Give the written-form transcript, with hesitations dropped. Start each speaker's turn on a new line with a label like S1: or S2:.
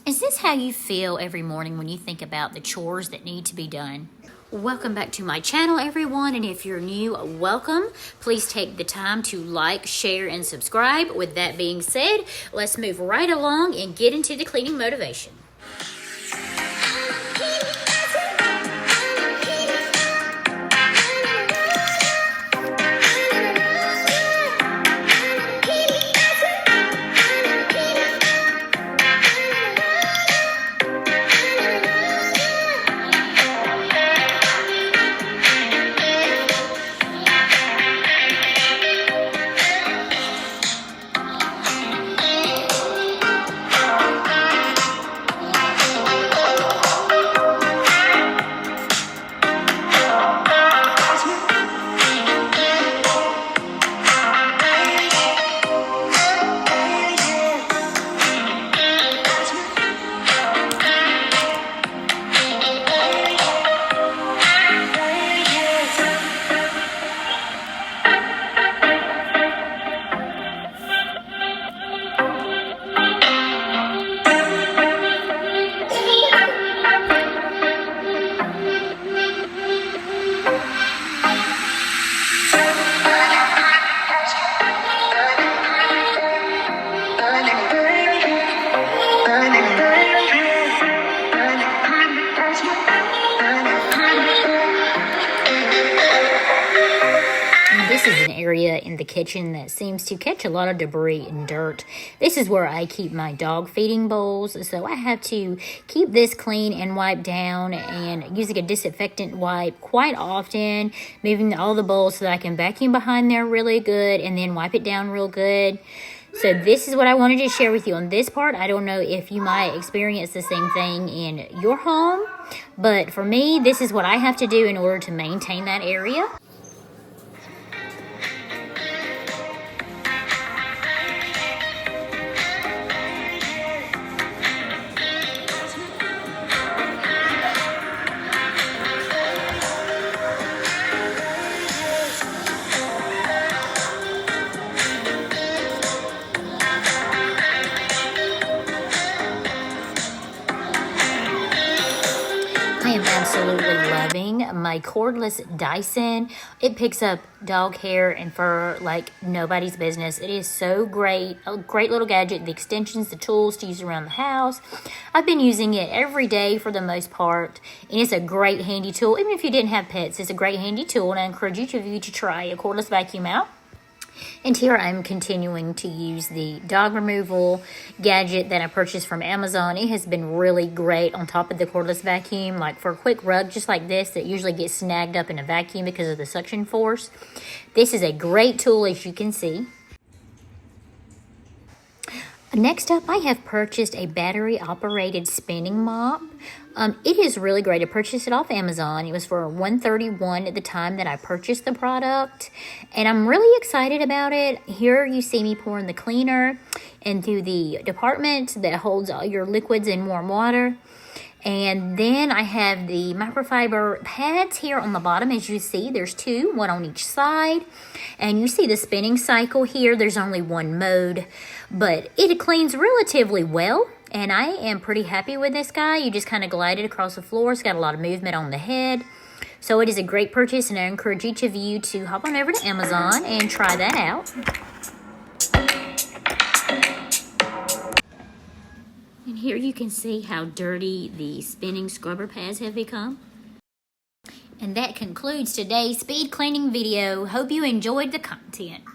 S1: Is this how you feel every morning when you think about the chores that need to be done? Welcome back to my channel, everyone, and if you're new, welcome. Please take the time to like, share, and subscribe. With that being said, let's move right along and get into the cleaning motivation. This is an area in the kitchen that seems to catch a lot of debris and dirt. This is where I keep my dog feeding bowls, so I have to keep this clean and wiped down and using a disinfectant wipe quite often, moving all the bowls so that I can vacuum behind there really good and then wipe it down real good. So this is what I wanted to share with you on this part. I don't know if you might experience the same thing in your home, but for me, this is what I have to do in order to maintain that area. I am absolutely loving my cordless Dyson. It picks up dog hair and fur like nobody's business. It is so great. A great little gadget. The extensions, the tools to use around the house. I've been using it every day for the most part. And it's a great handy tool. Even if you didn't have pets, it's a great handy tool. And I encourage each of you to try a cordless vacuum out. And here I'm continuing to use the dog removal gadget that I purchased from Amazon. It has been really great on top of the cordless vacuum. Like for a quick rug just like this that usually gets snagged up in a vacuum because of the suction force. This is a great tool, as you can see. Next up, I have purchased a battery-operated spinning mop. It is really great. I purchased it off Amazon. It was for $131 at the time that I purchased the product, and I'm really excited about it. Here you see me pouring the cleaner into the department that holds all your liquids and warm water. And then I have the microfiber pads here on the bottom. As you see, there's two, one on each side. And you see the spinning cycle here. There's only one mode, but it cleans relatively well. And I am pretty happy with this guy. You just kind of glide it across the floor. It's got a lot of movement on the head. So it is a great purchase, and I encourage each of you to hop on over to Amazon and try that out. And here you can see how dirty the spinning scrubber pads have become. And that concludes today's speed cleaning video. Hope you enjoyed the content.